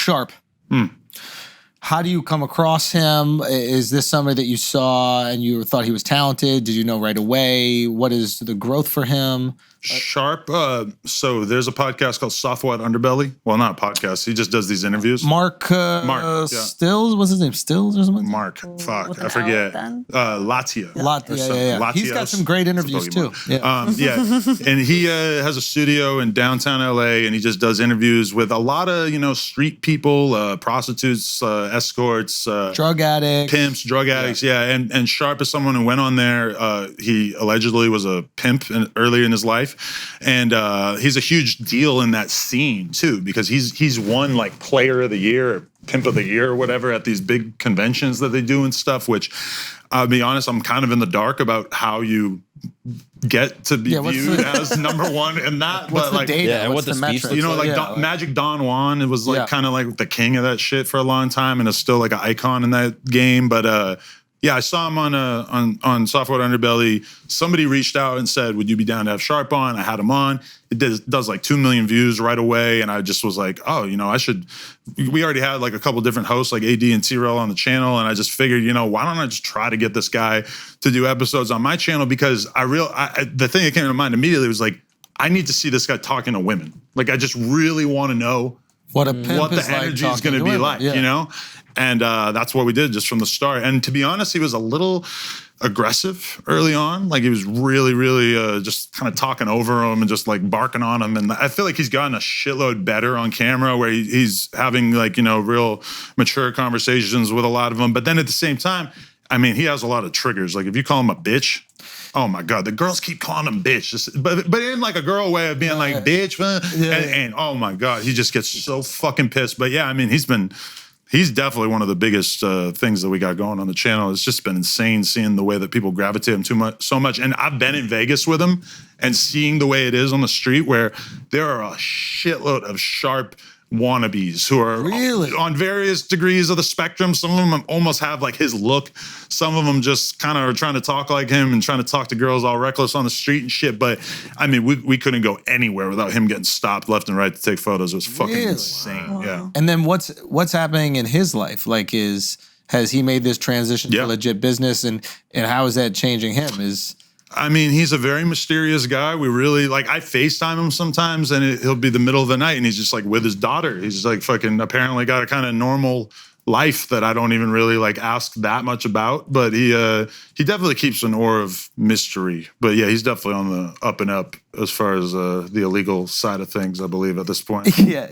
Sharp. How do you come across him? Is this somebody that you saw and you thought he was talented? Did you know right away? What is the growth for him? Sharp. So there's a podcast called Software Underbelly. Well, not a podcast. He just does these interviews. Mark Stills. What's his name? Stills or something? Mark. Fuck. I forget. Latia. Yeah. He's got some great interviews too. Yeah. And he has a studio in downtown LA, and he just does interviews with a lot of, street people, prostitutes, escorts, drug addicts, pimps, drug addicts. Yeah. And Sharp is someone who went on there. He allegedly was a pimp earlier in his life. And he's a huge deal in that scene too, because he's won like Player of the Year, or Pimp of the Year, or whatever at these big conventions that they do and stuff. Which, I'll be honest, I'm kind of in the dark about how you get to be viewed as #1 in that. What's the data? Yeah, and what the speech? Magic Don Juan, it was like kind of like the king of that shit for a long time, and is still like an icon in that game. But I saw him on Software Underbelly. Somebody reached out and said, "Would you be down to have Sharp on?" I had him on. It does like 2 million views right away, and I just was like, "Oh, I should." We already had like a couple different hosts, like AD and T-Rail on the channel, and I just figured, why don't I just try to get this guy to do episodes on my channel? Because the thing that came to mind immediately was like, I need to see this guy talking to women. Like, I just really want to know what the energy is going to be like, And that's what we did just from the start. And to be honest, he was a little aggressive early on. Like, he was really, really just kind of talking over him and just like barking on him. And I feel like he's gotten a shitload better on camera, where he's having like, real mature conversations with a lot of them. But then at the same time, I mean, he has a lot of triggers. Like, if you call him a bitch, oh my God, the girls keep calling him bitch. But in like a girl way of being like, bitch. And oh my God, he just gets so fucking pissed. But yeah, I mean, he's definitely one of the biggest things that we got going on the channel. It's just been insane seeing the way that people gravitate him so much. And I've been in Vegas with him and seeing the way it is on the street, where there are a shitload of Sharp wannabes who are on various degrees of the spectrum. Some of them almost have like his look. Some of them just kind of are trying to talk like him and trying to talk to girls all reckless on the street and shit. But I mean, we couldn't go anywhere without him getting stopped left and right to take photos. It was fucking insane. Wow. Yeah. And then what's happening in his life? Like, has he made this transition to legit business, and how is that changing him? I mean, he's a very mysterious guy. We really, like, I FaceTime him sometimes, and he'll be the middle of the night, and he's just like with his daughter. He's just like fucking apparently got a kind of normal life that I don't even really like ask that much about. But he definitely keeps an aura of mystery. But yeah, he's definitely on the up and up as far as the illegal side of things, I believe, at this point. Yeah,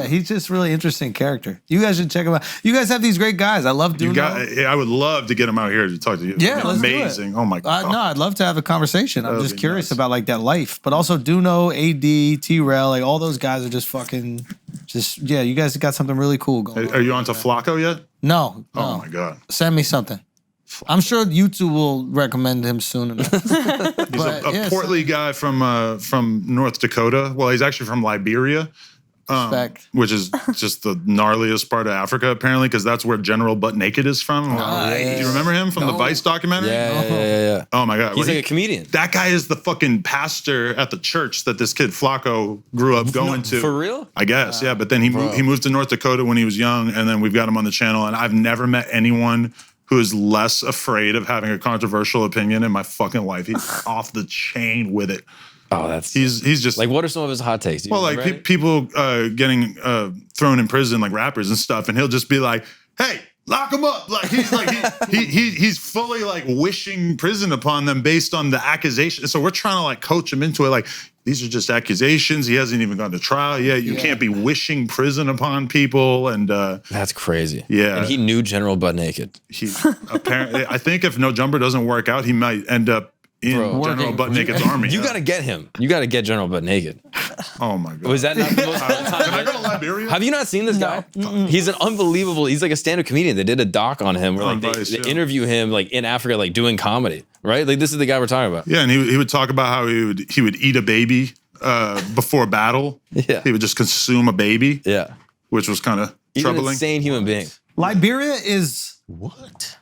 he's just really interesting character. You guys should check him out. You guys have these great guys. I love doing I would love to get him out here to talk to you. Yeah, let's amazing. Do it. Oh my God. No, I'd love to have a conversation. I'm just curious about like that life. But also Duno, AD, T-Rail, like all those guys are just fucking you guys got something really cool going on. Are you onto Flacco yet? No. Oh my God. Send me something. I'm sure YouTube will recommend him soon enough. He's a portly guy from North Dakota. Well, he's actually from Liberia, which is just the gnarliest part of Africa, apparently, because that's where General Butt Naked is from. Nice. Do you remember him from the Vice documentary? Yeah. Oh my God. He's like a comedian. That guy is the fucking pastor at the church that this kid Flacco grew up going to. For real? I guess, yeah. But then he moved to North Dakota when he was young, and then we've got him on the channel, and I've never met anyone who is less afraid of having a controversial opinion in my fucking life. He's off the chain with it. Oh, he's just like, what are some of his hot takes? Well, like people getting thrown in prison, like rappers and stuff, and he'll just be like, "Hey, lock him up!" Like he's fully like wishing prison upon them based on the accusation. So we're trying to like coach him into it. Like, these are just accusations. He hasn't even gone to trial yet. You can't be wishing prison upon people. And that's crazy. Yeah, and he knew General Butt Naked. He apparently, I think if NoJumper doesn't work out, he might end up in General Butt Naked's army. You got to get him. You got to get General Butt Naked. Oh my God. Was that not the most Can I go to Liberia? Have you not seen this guy? He's an unbelievable, he's like a stand-up comedian. They did a doc on him where like they interview him like in Africa, like doing comedy, right? Like this is the guy we're talking about. Yeah, and he would talk about how he would eat a baby before battle. Yeah. He would just consume a baby. Yeah. Which was kind of troubling. An insane human being. Liberia is what?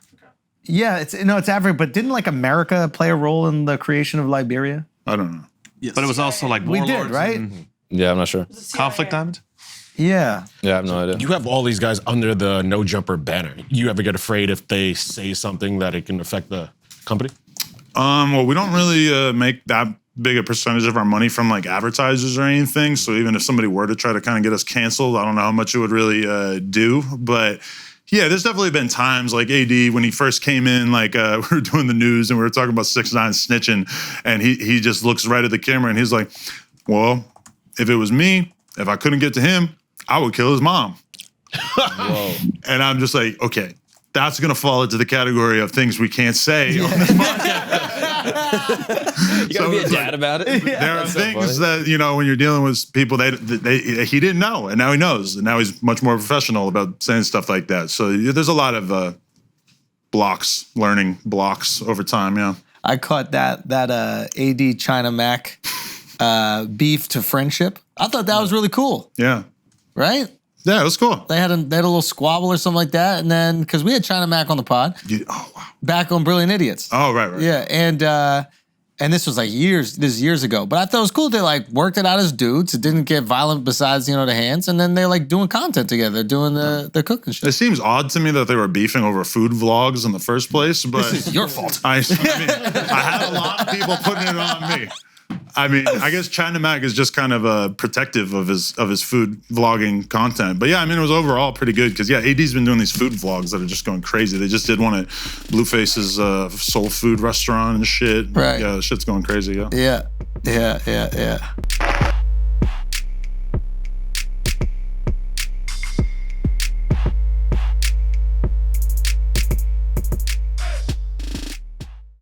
Yeah, it's Africa, but didn't like America play a role in the creation of Liberia? I don't know. Yes. But it was also like we did, right? Yeah, I'm not sure. Conflict happened? Yeah. Yeah, I have no idea. You have all these guys under the NoJumper banner. You ever get afraid if they say something that it can affect the company? Well, we don't really make that big a percentage of our money from like advertisers or anything. So even if somebody were to try to kind of get us canceled, I don't know how much it would really do. But yeah, there's definitely been times like AD when he first came in, like we were doing the news and we were talking about 6ix9ine snitching, and he just looks right at the camera and he's like, well, if it was me, if I couldn't get to him, I would kill his mom. Whoa. And I'm just like, okay, that's gonna fall into the category of things we can't say on this podcast. You gotta be a dad about it. There are things that, you know, when you're dealing with people, he didn't know, and now he knows, and now he's much more professional about saying stuff like that. So there's a lot of learning blocks over time. Yeah, I caught that AD China Mac beef to friendship. I thought that was really cool. Yeah, right. Yeah, it was cool. They had a little squabble or something like that, and then because we had China Mac on the pod, oh wow, back on Brilliant Idiots. Oh right. Yeah, and this was like years ago. But I thought it was cool. They like worked it out as dudes. It didn't get violent besides, you know, the hands. And then they're like doing content together, doing the cooking shit. It seems odd to me that they were beefing over food vlogs in the first place, but This is your fault. I mean, I had a lot of people putting it on me. I mean, I guess China Mac is just kind of protective of his food vlogging content. But yeah, I mean, it was overall pretty good because yeah, AD's been doing these food vlogs that are just going crazy. They just did one at Blueface's soul food restaurant and shit. Right. Yeah, the shit's going crazy. Yeah. Yeah.